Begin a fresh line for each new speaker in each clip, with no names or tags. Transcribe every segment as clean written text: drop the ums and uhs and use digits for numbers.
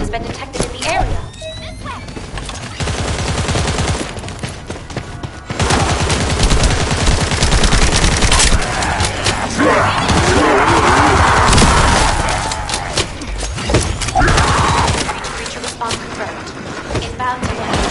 has been detected in the area. Creature response confirmed. Inbound to land.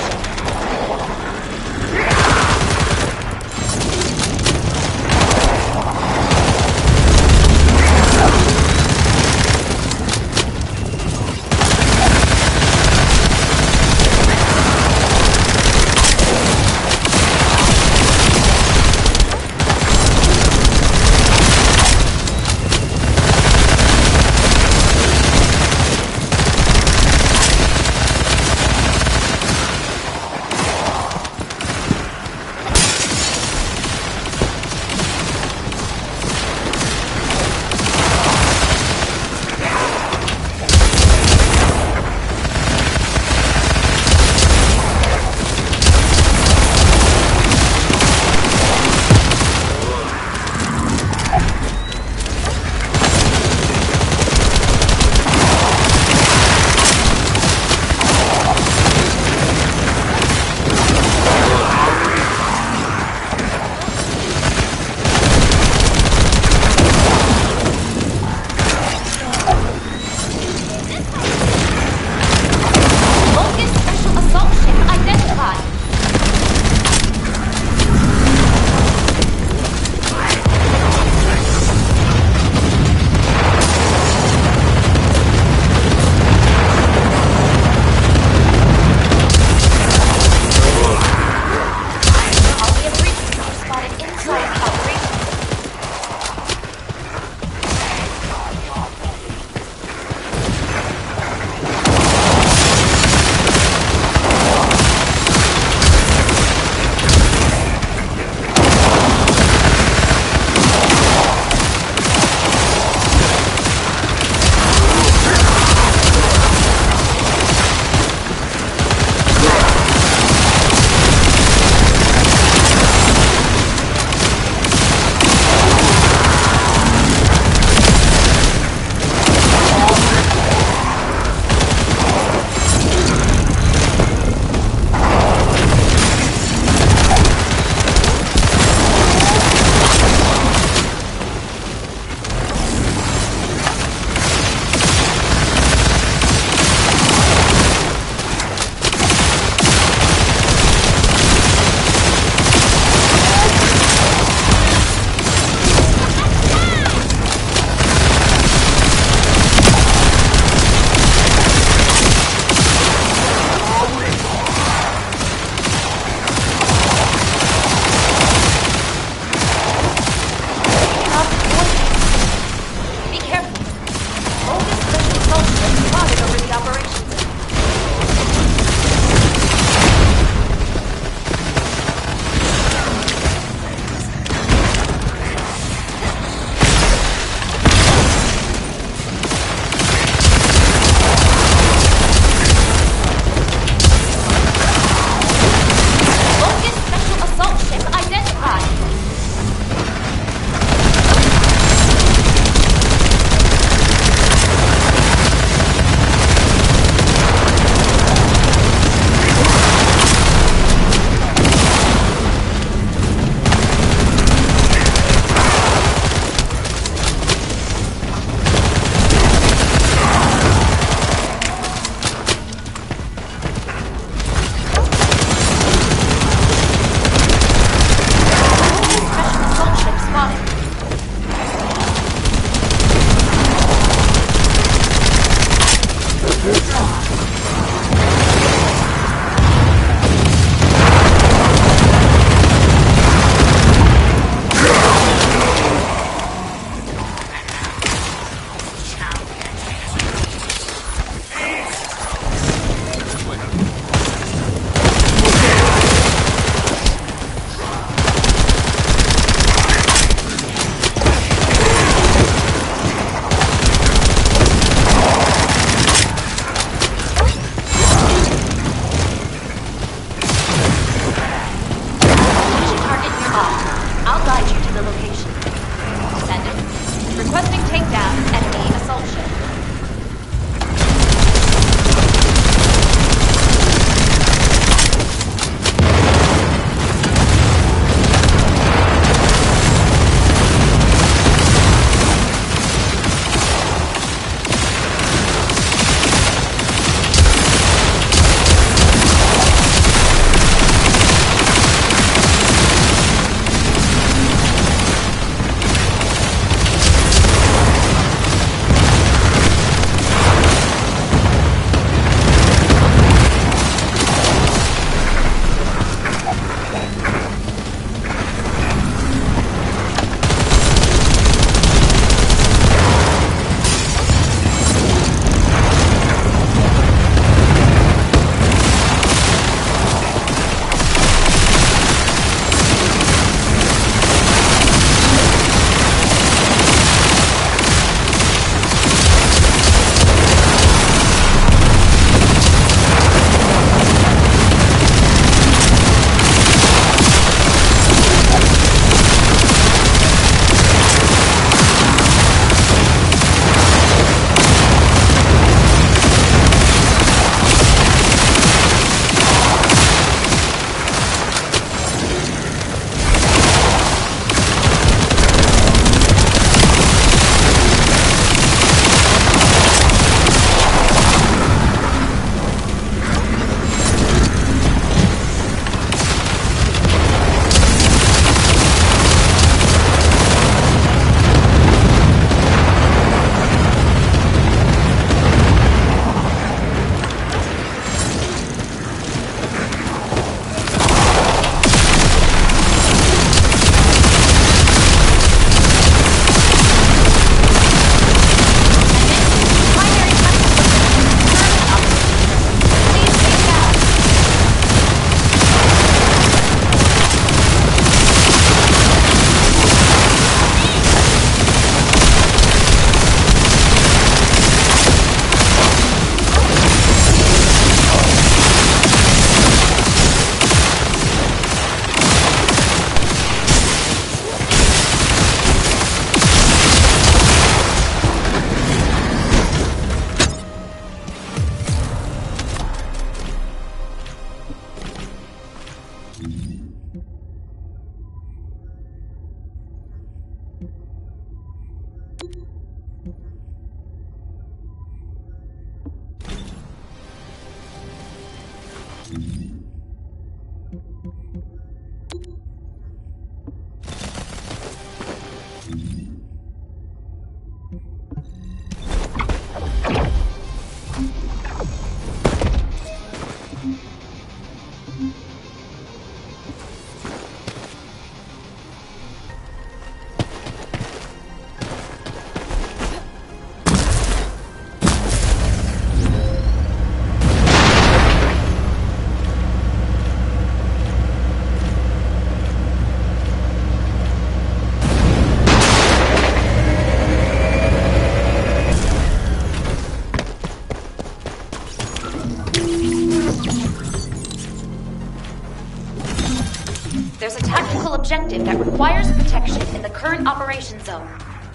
There's a tactical objective that requires protection in the current operation zone.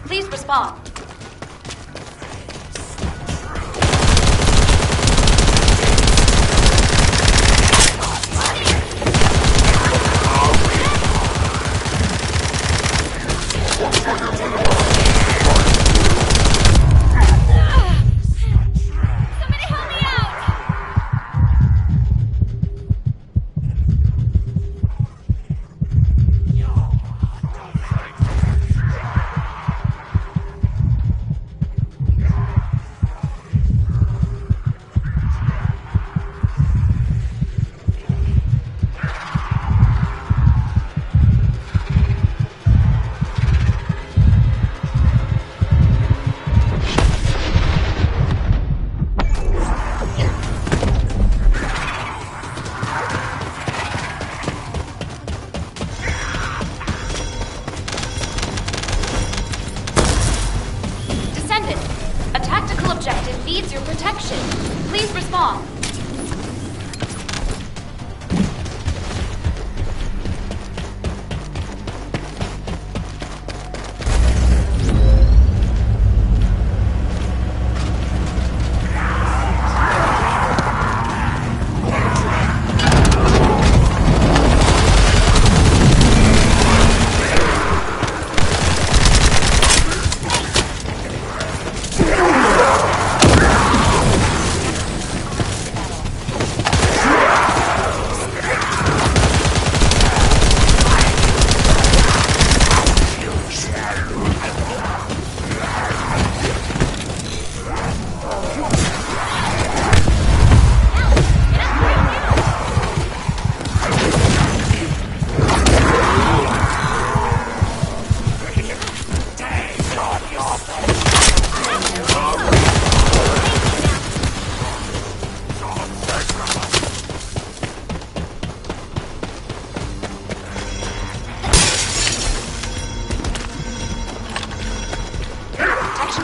Please respond. A tactical objective needs your protection. Please respond.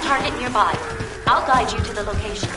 Target nearby. I'll guide you to the location.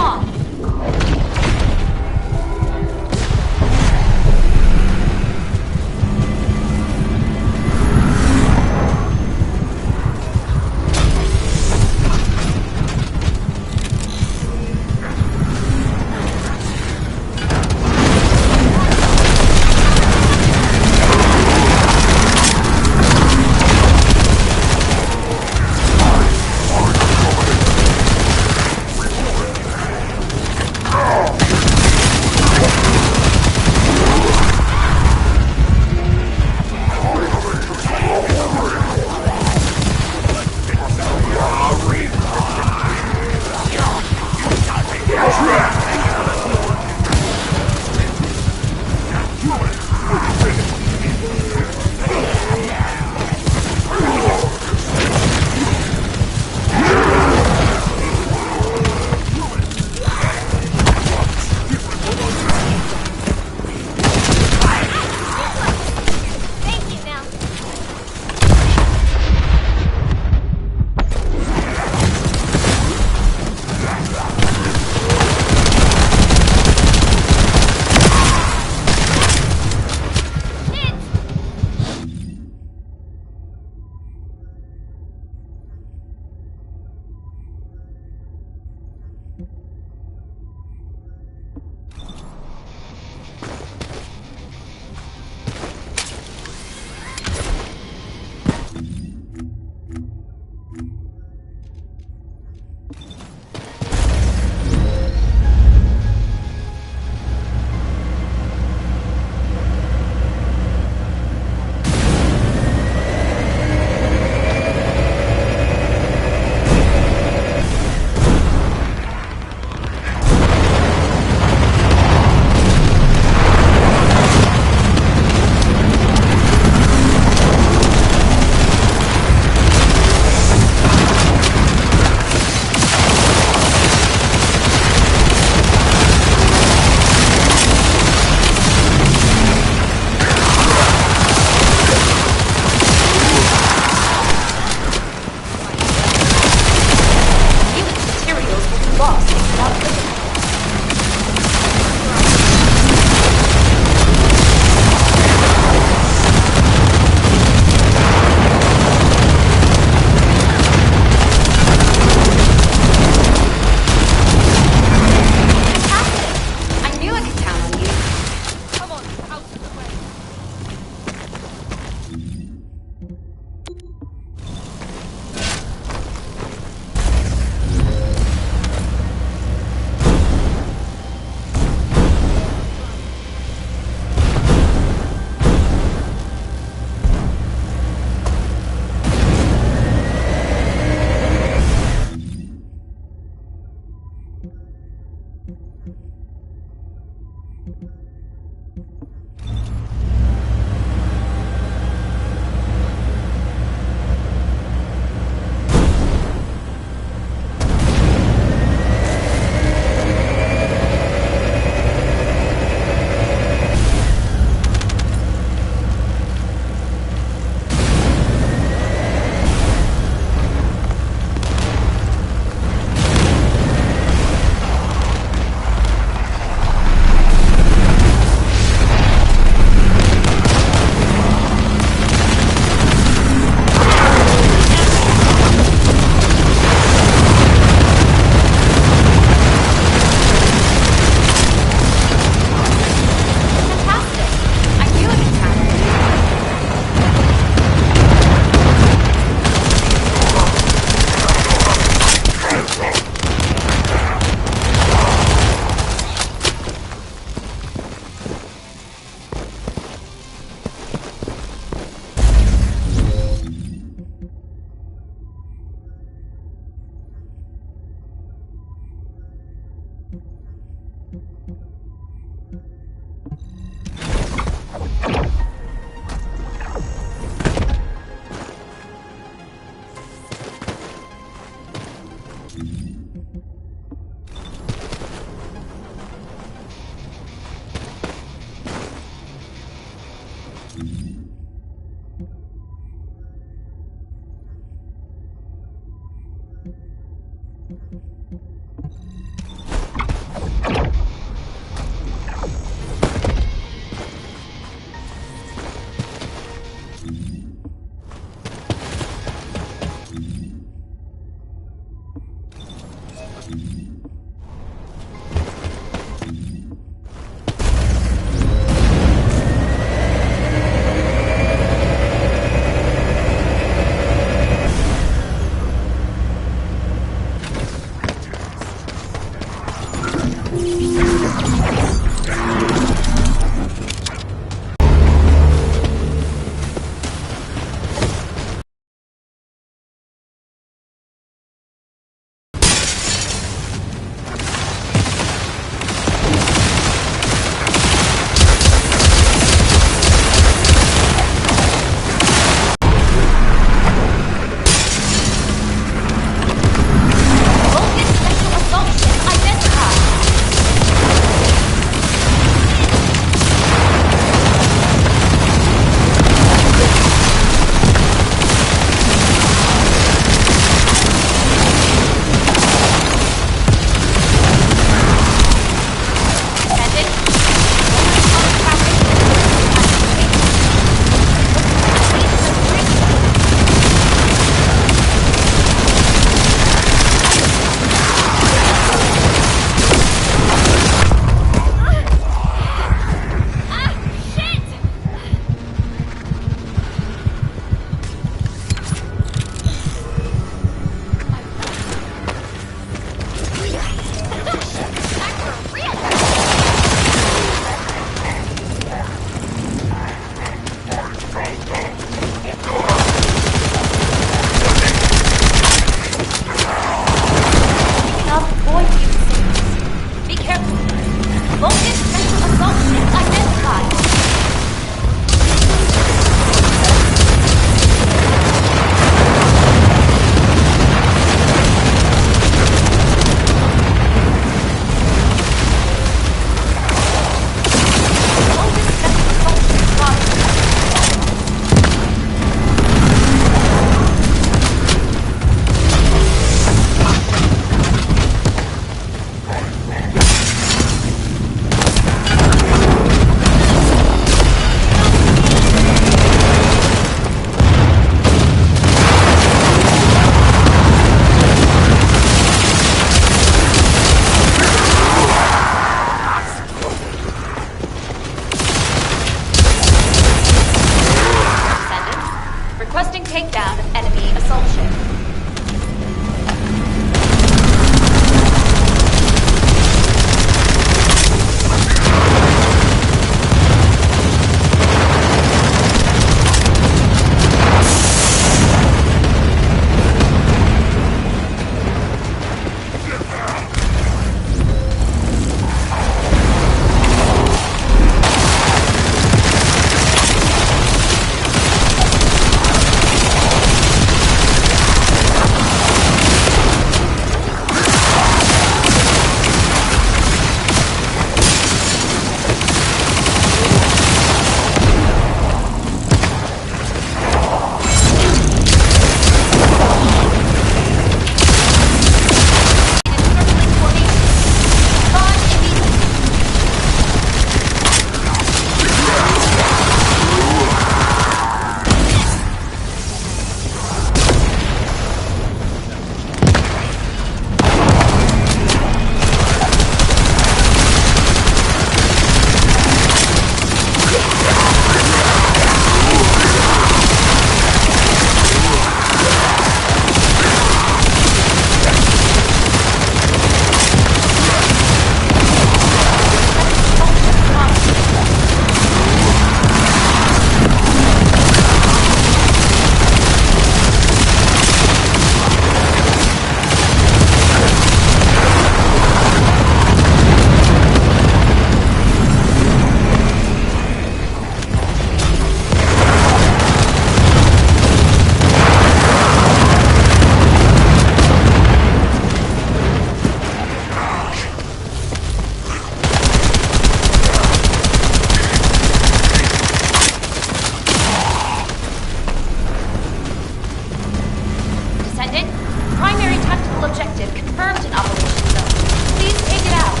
tactical objective confirmed in Operation Zone. Please take it out.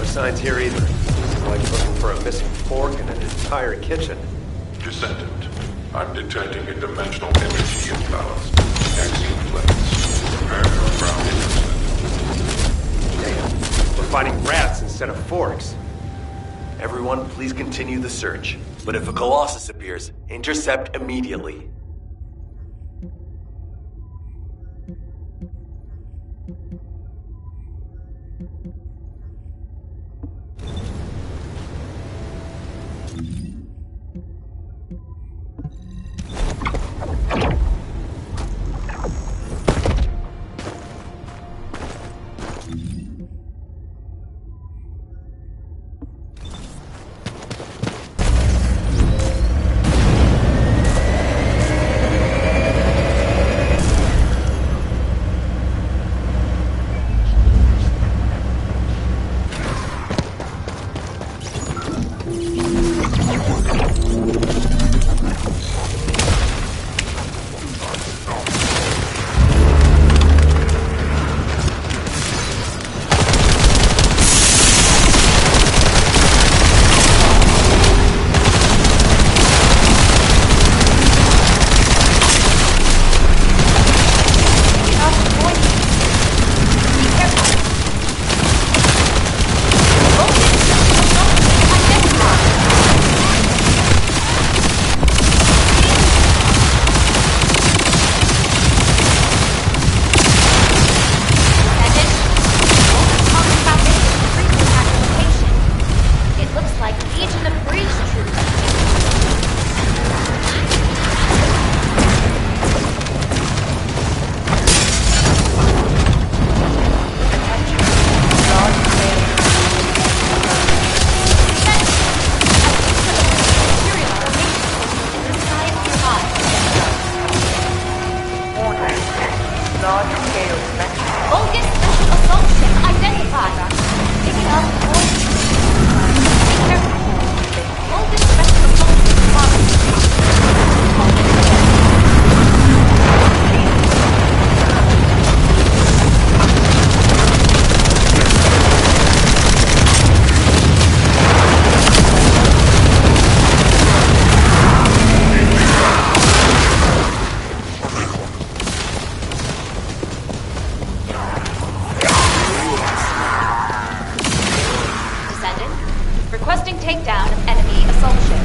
Signs here either. It's like looking for a missing fork in an entire kitchen.
Descendant, I'm detecting a dimensional energy imbalance. Axiom planes. Prepare for ground intercept.
Damn. We're finding rats instead of forks.
Everyone, please continue the search. But if a Colossus appears, intercept immediately.
Requesting takedown of enemy assault ship.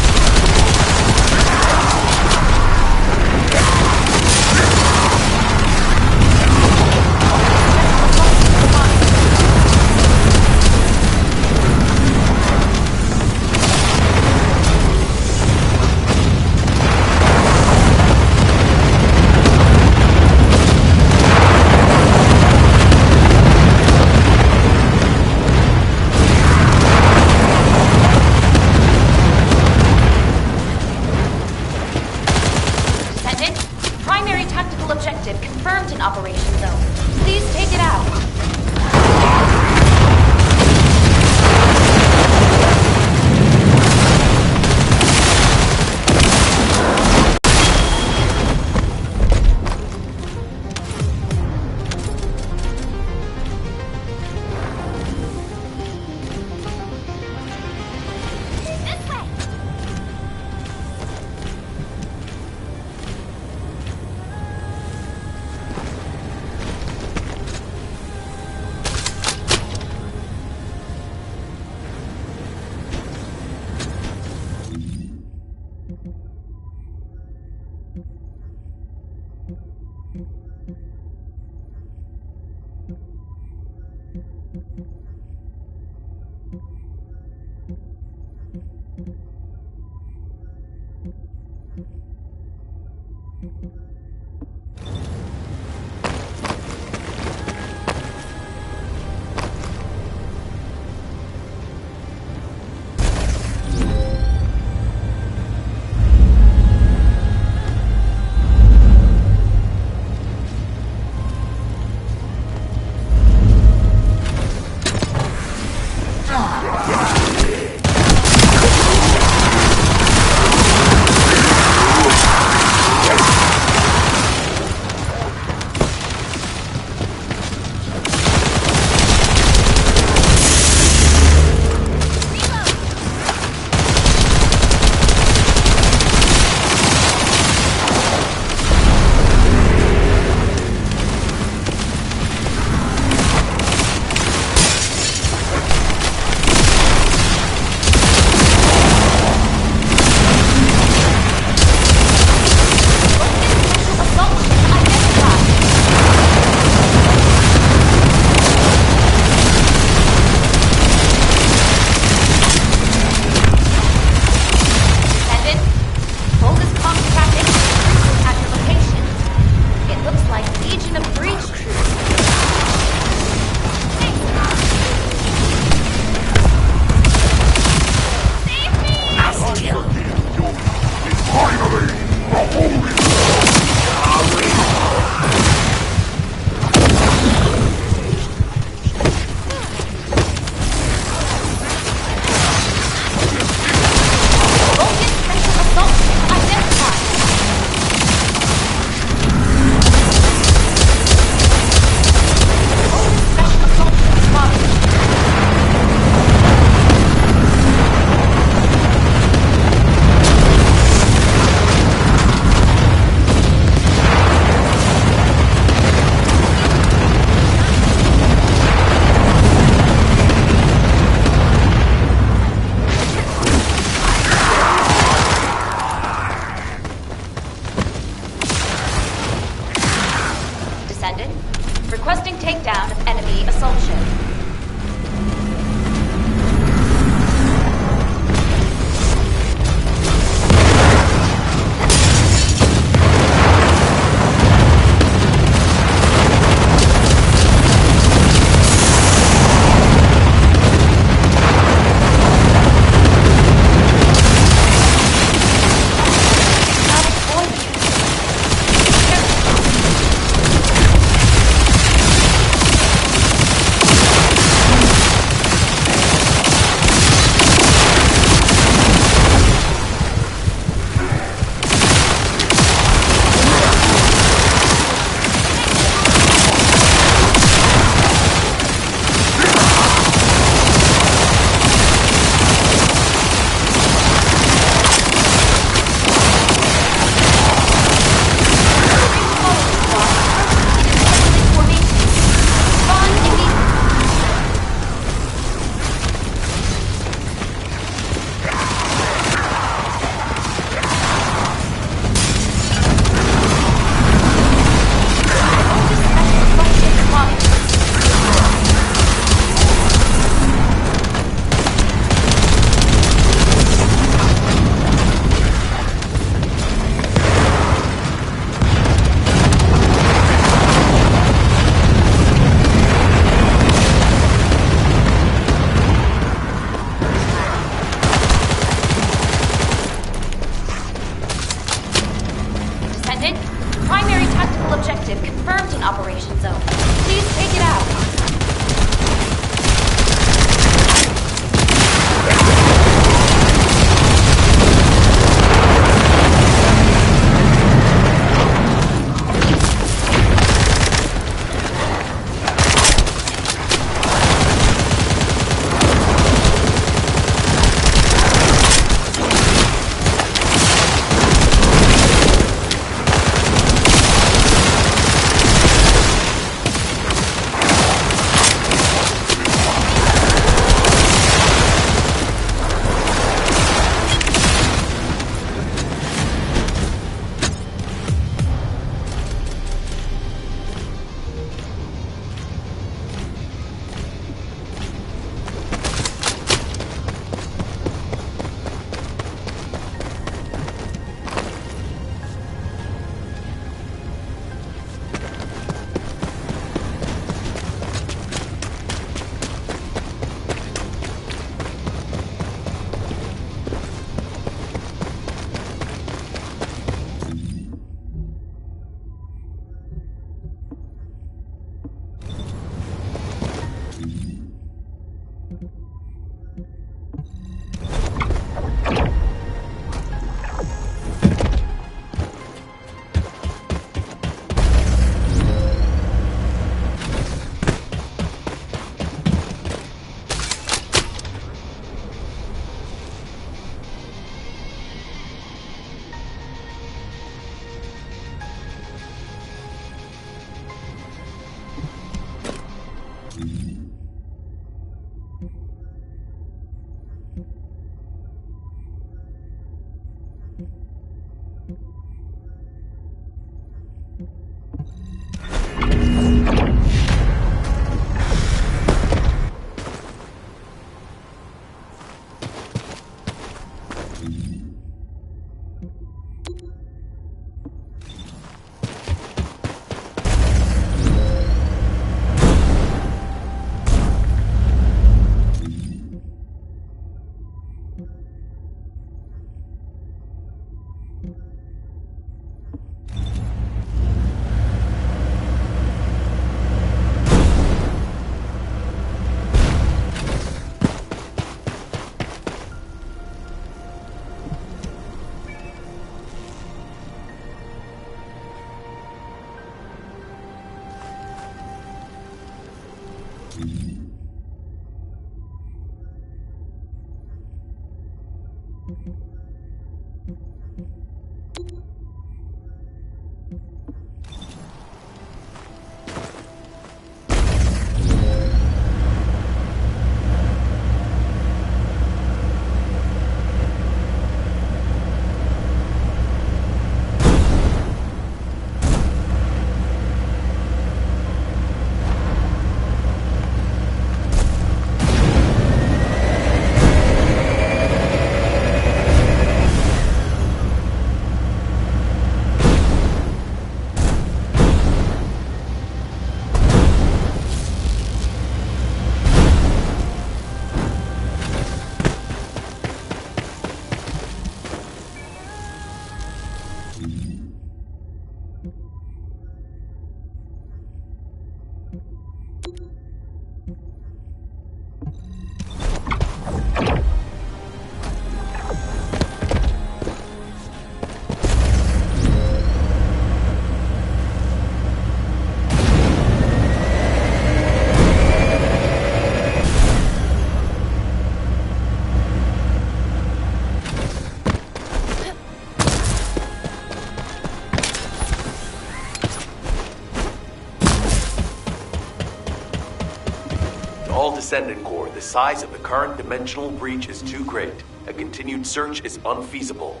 All Descendant Corps, the size of the current dimensional breach is too great. A continued search is unfeasible.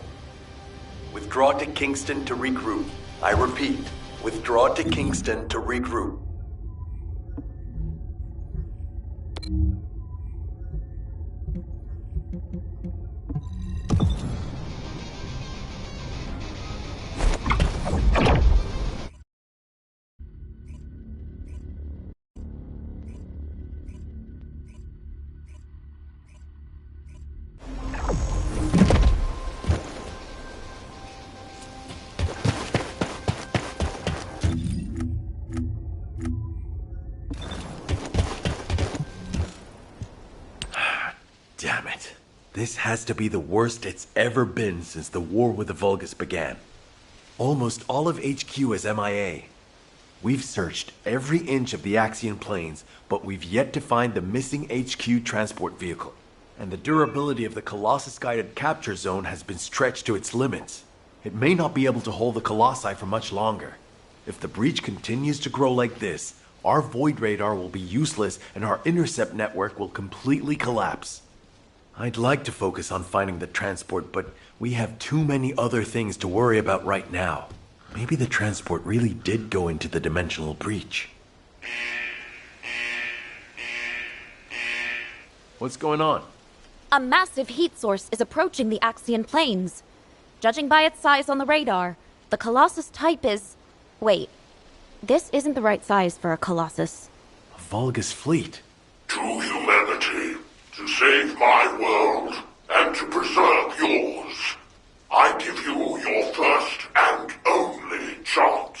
Withdraw to Kingston to regroup. I repeat, withdraw to Kingston to regroup. Damn it. This has to be the worst it's ever been since the war with the Vulgus began. Almost all of HQ is MIA. We've searched every inch of the Axian plains, but we've yet to find the missing HQ transport vehicle. And the durability of the Colossus-guided capture zone has been stretched to its limits. It may not be able to hold the Colossi for much longer. If the breach continues to grow like this, our Void Radar will be useless and our intercept network will completely collapse. I'd like to focus on finding the transport, but we have too many other things to worry about right now. Maybe the transport really did go into the dimensional breach. What's going on?
A massive heat source is approaching the Axian plains. Judging by its size on the radar, the Colossus type is... Wait, this isn't the right size for a Colossus.
A Vulgus fleet.
To humanity, to save my world, and to preserve yours, I give you your first and only chance.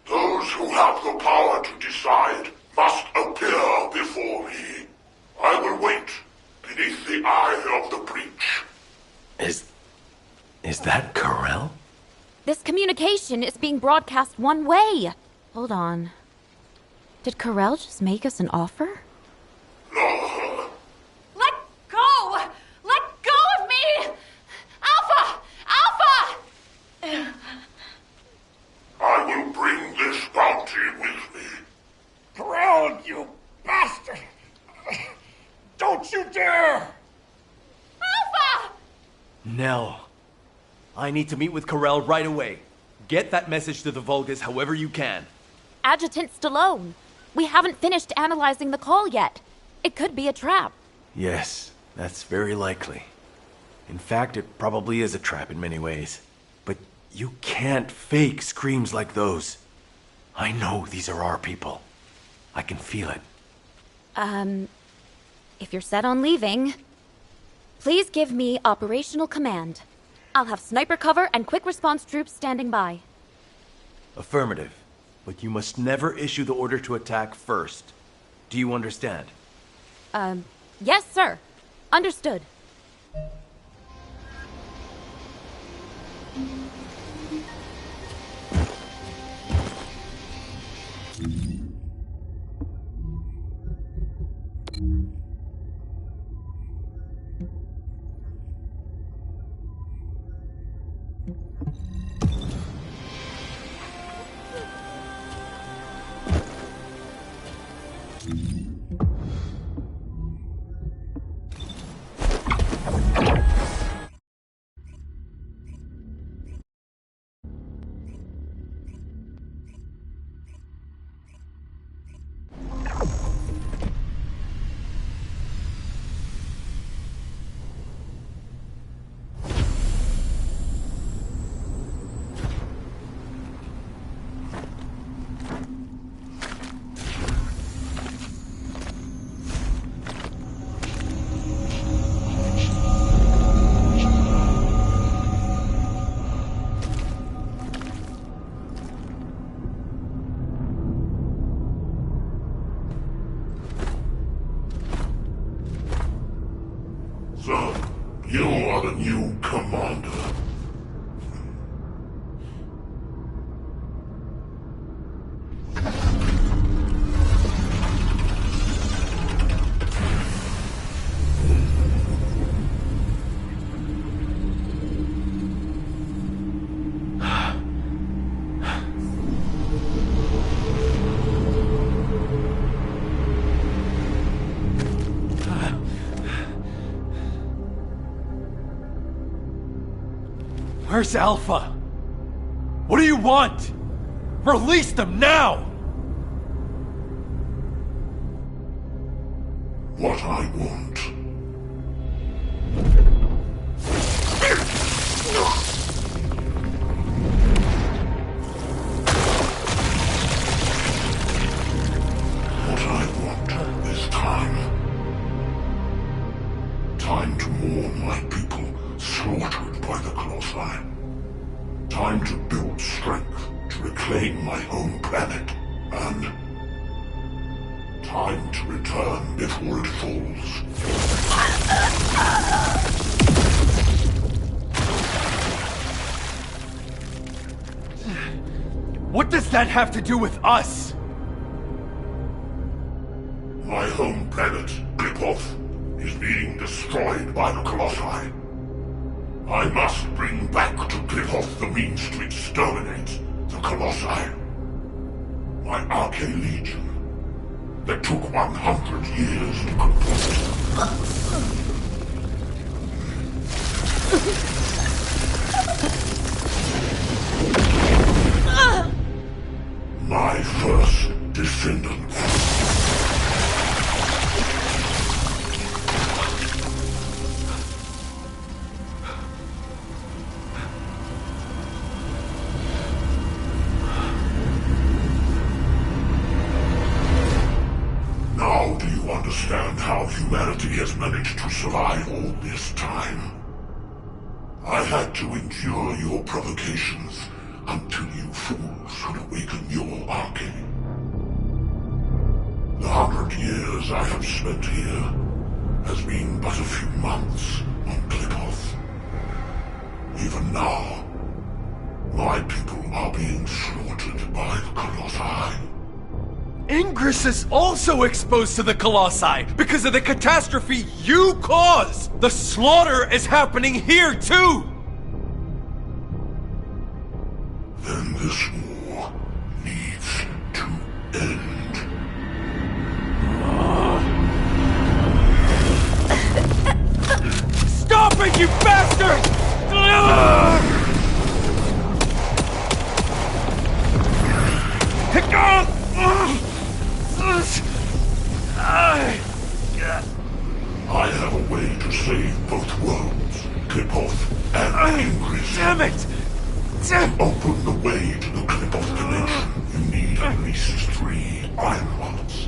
Those who have the power to decide must appear before me. I will wait beneath the eye of the breach.
Is that Corel?
This communication is being broadcast one way. Hold on. Did Corel just make us an offer?
No.
Let go! Let go of me! Alpha! Alpha!
I will bring this bounty with me.
Corral, you bastard! Don't you dare!
Alpha!
Nell. I need to meet with Corel right away. Get that message to the Vulgus however you can.
Adjutant Stallone, we haven't finished analyzing the call yet. It could be a trap.
Yes, that's very likely. In fact, it probably is a trap in many ways. But you can't fake screams like those. I know these are our people. I can feel it.
If you're set on leaving, please give me operational command. I'll have sniper cover and quick response troops standing by.
Affirmative. But you must never issue the order to attack first. Do you understand?
Yes, sir. Understood.
So, you are the new commander.
Where's Alpha? What do you want? Release them now!
What I want. What I want is time. Time to mourn my people slaughtered by the Colossi. Time to build strength to reclaim my home planet. And time to return before it falls.
What does that have to do with us?
My home planet, Clipoth, is being destroyed by the Colossi. I must bring back to Clipoth the means to exterminate the Colossi. My Arche Legion, that took 100 years to complete. My first descendant. Now do you understand how humanity has managed to survive all this time? I had to endure your provocations until you fools could awaken your Arche. The 100 years I have spent here has been but a few months on Clipoth. Even now, my people are being slaughtered by the Colossi.
Ingress is also exposed to the Colossi because of the catastrophe you caused! The slaughter is happening here too!
Then this war needs to end.
Stop it, you bastard!
I have a way to save both worlds, Clipoth and Ingress.
Damn it!
To open the way to the Clipoth dimension, you need at least 3 Iron Hearts.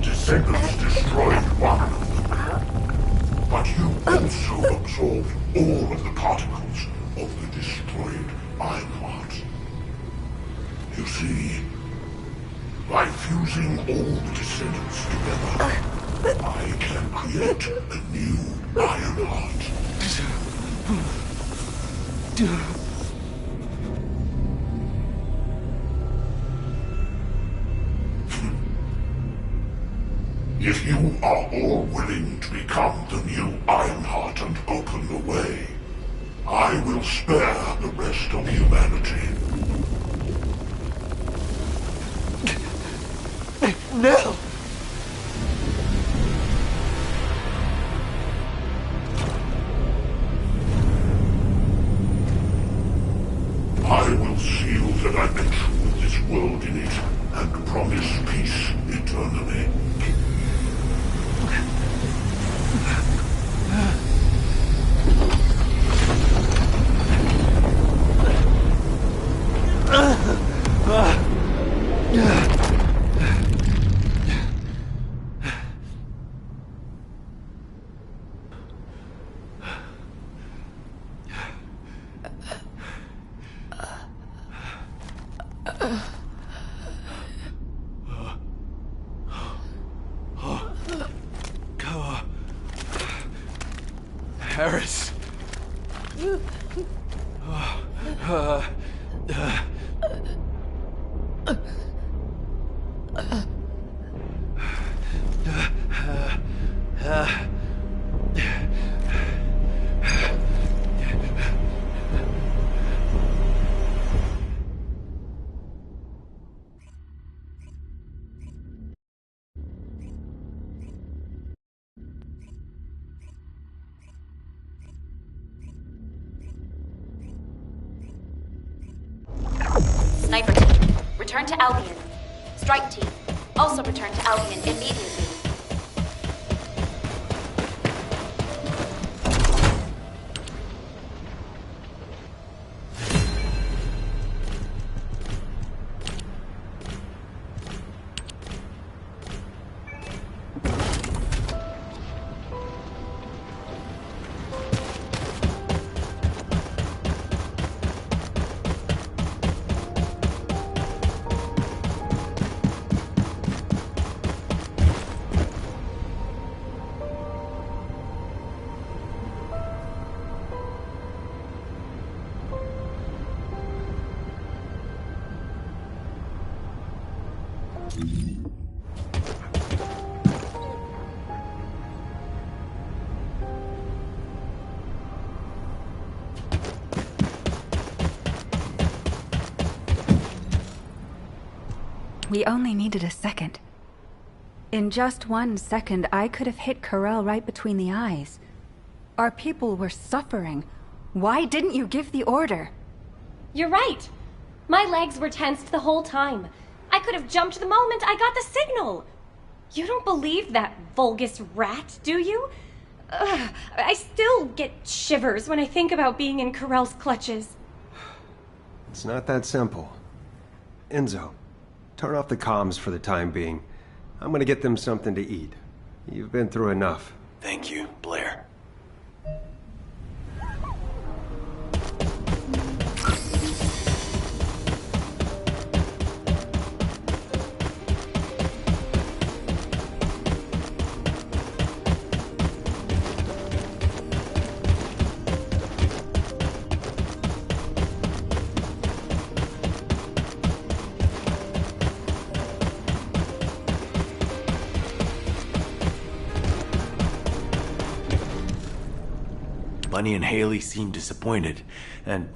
Descendants destroyed one of them. But you also absorbed all of the particles of the destroyed Iron Heart. You see, by fusing all the descendants together, I can create a new Iron Heart. If you are all willing to become the new Ironheart and open the way, I I will spare the rest of humanity.
No!
I will seal the dimension with this world in it and promise peace eternally.
Harris.
Sniper team, return to Albion. Strike team, also return to Albion immediately.
We only needed a second. In just 1 second, I could have hit Corell right between the eyes. Our people were suffering. Why didn't you give the order?
You're right. My legs were tensed the whole time. I could have jumped the moment I got the signal. You don't believe that Vulgus rat, do you? Ugh, I still get shivers when I think about being in Corell's clutches.
It's not that simple. Enzo, turn off the comms for the time being. I'm gonna get them something to eat. You've been through enough.
Thank you, Blair. Bunny and Haley seem disappointed, and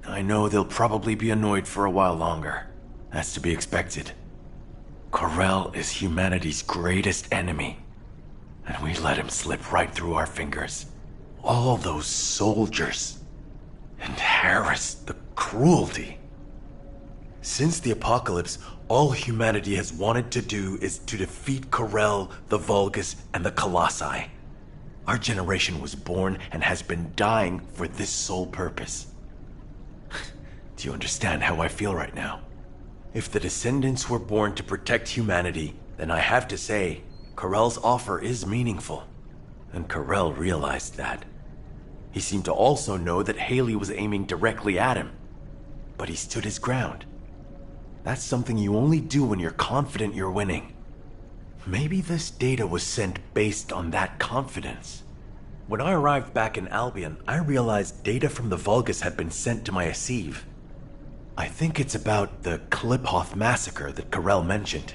I know they'll probably be annoyed for a while longer. That's to be expected. Corell is humanity's greatest enemy, and we let him slip right through our fingers. All those soldiers. And Harris, the cruelty. Since the apocalypse, all humanity has wanted to do is to defeat Corell, the Vulgus, and the Colossi. Our generation was born and has been dying for this sole purpose. Do you understand how I feel right now? If the Descendants were born to protect humanity, then I have to say, Corell's offer is meaningful. And Corell realized that. He seemed to also know that Haley was aiming directly at him. But he stood his ground. That's something you only do when you're confident you're winning. Maybe this data was sent based on that confidence. When I arrived back in Albion, I realized data from the Vulgus had been sent to my Asive. I think it's about the Kliphoth massacre that Corell mentioned.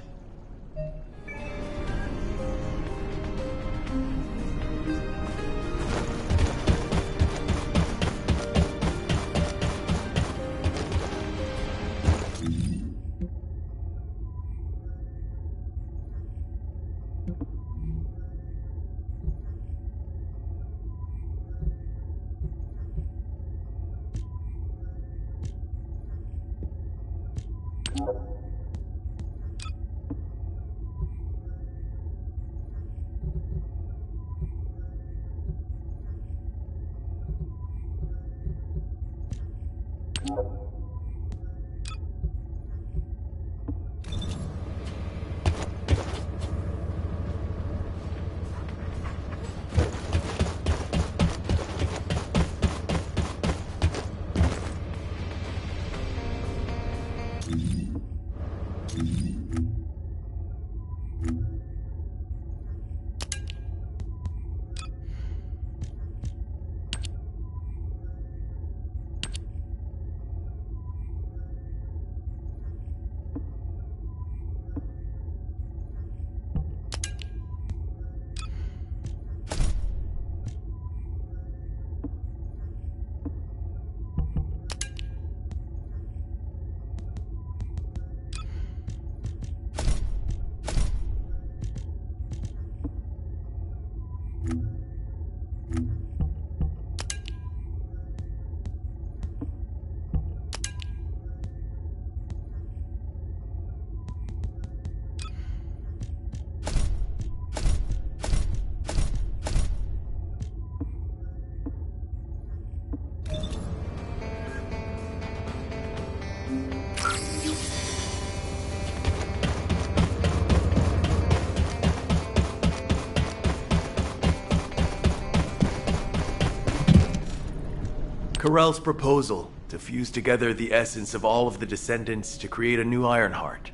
Corell's proposal to fuse together the essence of all of the descendants to create a new Ironheart.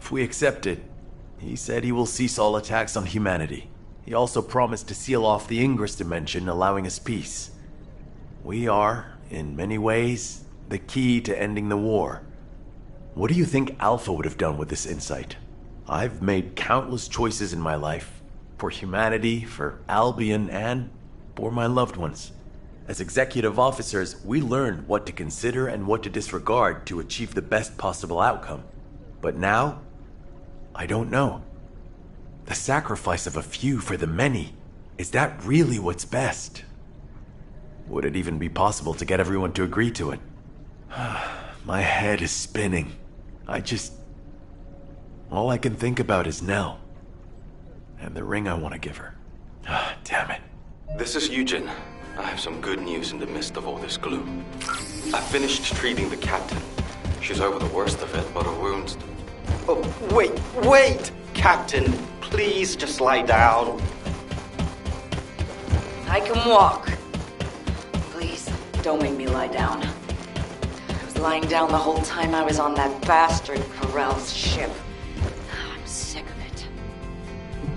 If we accept it, he said he will cease all attacks on humanity. He also promised to seal off the Ingress dimension, allowing us peace. We are, in many ways, the key to ending the war. What do you think Alpha would have done with this insight? I've made countless choices in my life. For humanity, for Albion, and for my loved ones. As executive officers, we learned what to consider and what to disregard to achieve the best possible outcome. But now, I don't know. The sacrifice of a few for the many, is that really what's best? Would it even be possible to get everyone to agree to it? My head is spinning. All I can think about is Nell. And the ring I want to give her. Damn it.
This is Eugen. I have some good news in the midst of all this gloom. I finished treating the captain. She's over the worst of it, but her wounds...
Oh, wait! Captain, please just lie down.
I can walk. Please, don't make me lie down. I was lying down the whole time I was on that bastard Corell's ship. I'm sick of it.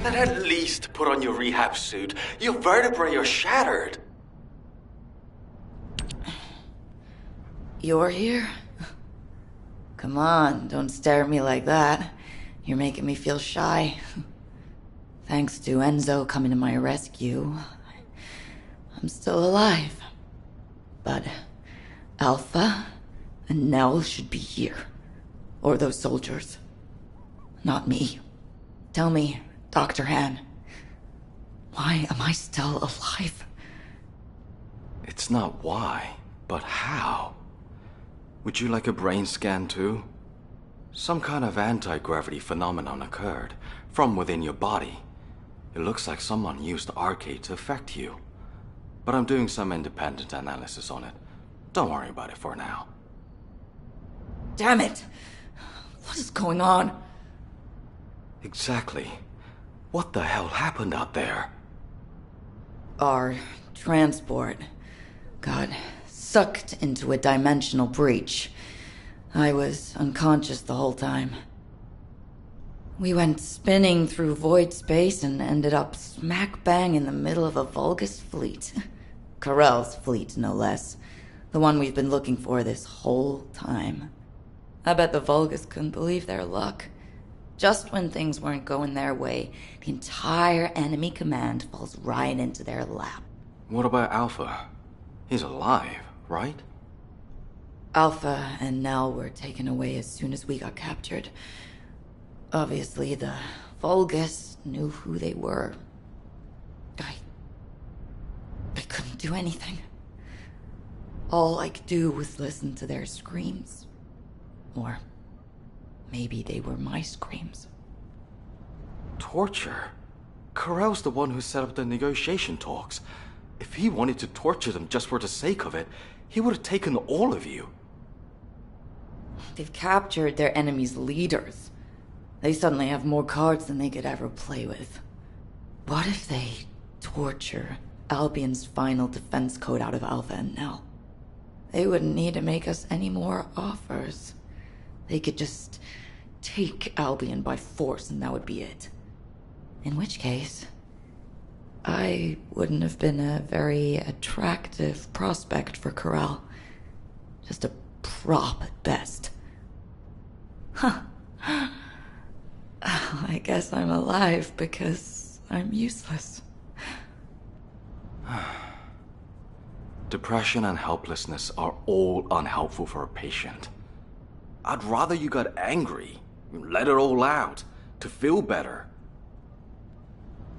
Then at least put on your rehab suit. Your vertebrae are shattered.
You're here? Come on, don't stare at me like that. You're making me feel shy. Thanks to Enzo coming to my rescue, I'm still alive. But Alpha and Nell should be here. Or those soldiers. Not me. Tell me, Dr. Han, why am I still alive?
It's not why, but how. Would you like a brain scan too? Some kind of anti-gravity phenomenon occurred from within your body. It looks like someone used Arcade to affect you. But I'm doing some independent analysis on it. Don't worry about it for now.
Damn it! What is going on?
Exactly. What the hell happened out there?
Our transport got sucked into a dimensional breach. I was unconscious the whole time. We went spinning through void space and ended up smack bang in the middle of a Vulgus fleet. Corell's fleet, no less. The one we've been looking for this whole time. I bet the Vulgus couldn't believe their luck. Just when things weren't going their way, the entire enemy command falls right into their lap.
What about Alpha? He's alive, right?
Alpha and Nell were taken away as soon as we got captured. Obviously, the Vulgus knew who they were. I couldn't do anything. All I could do was listen to their screams. Or maybe they were my screams.
Torture? Corell's the one who set up the negotiation talks. If he wanted to torture them just for the sake of it, he would have taken all of you.
They've captured their enemy's leaders. They suddenly have more cards than they could ever play with. What if they torture Albion's final defense code out of Alpha and Nell? They wouldn't need to make us any more offers. They could just take Albion by force and that would be it. In which case, I wouldn't have been a very attractive prospect for Corral. Just a prop at best. Huh. I guess I'm alive because I'm useless.
Depression and helplessness are all unhelpful for a patient. I'd rather you got angry, let it all out, to feel better.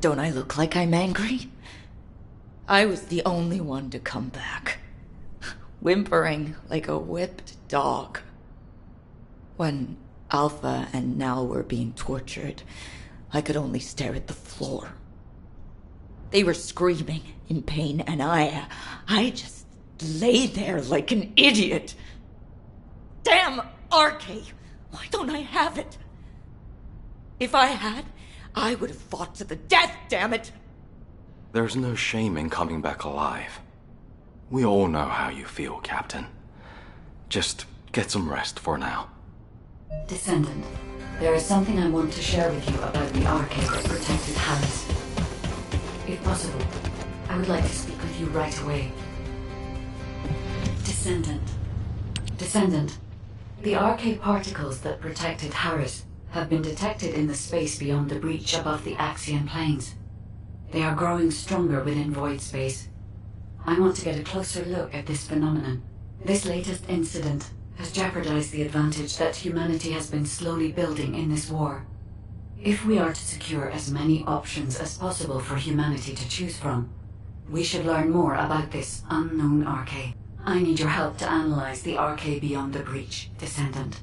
Don't I look like I'm angry? I was the only one to come back, whimpering like a whipped dog. When Alpha and Nell were being tortured, I could only stare at the floor. They were screaming in pain, and I just lay there like an idiot. Damn RK! Why don't I have it? If I had, I would have fought to the death, damn it!
There's no shame in coming back alive. We all know how you feel, Captain. Just get some rest for now.
Descendant, there is something I want to share with you about the arcade that protected Harris. If possible, I would like to speak with you right away. Descendant. Descendant, the arcade particles that protected Harris have been detected in the space beyond the breach above the Axian planes. They are growing stronger within void space. I want to get a closer look at this phenomenon. This latest incident has jeopardized the advantage that humanity has been slowly building in this war. If we are to secure as many options as possible for humanity to choose from, we should learn more about this unknown arcade. I need your help to analyze the arcade beyond the breach, Descendant.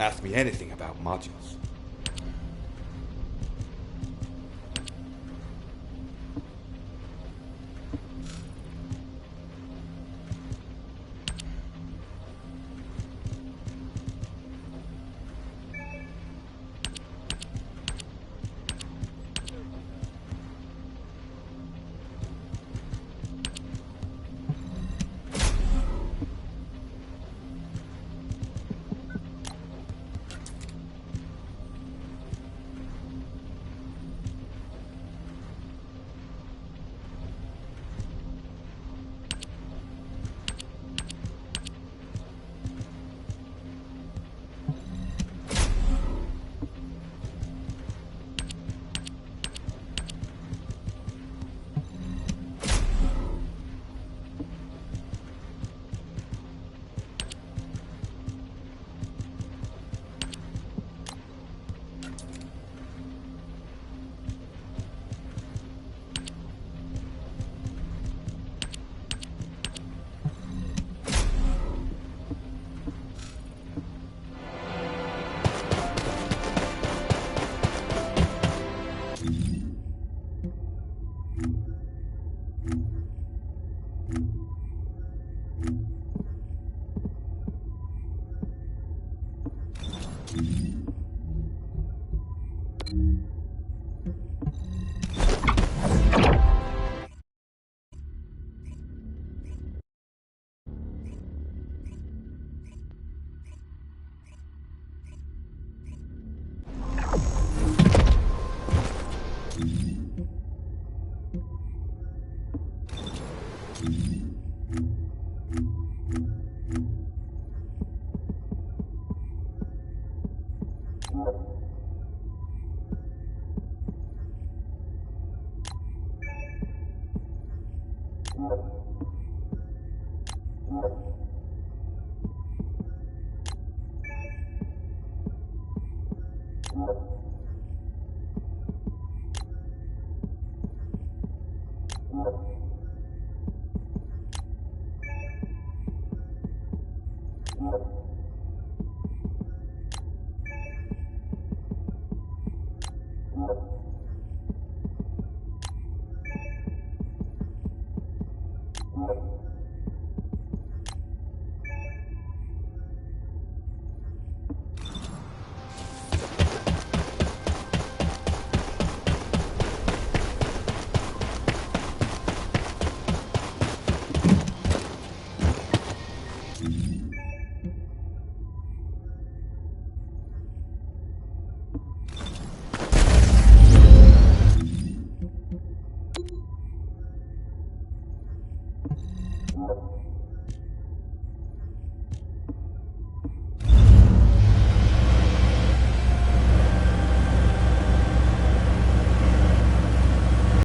Ask me anything about modules.
You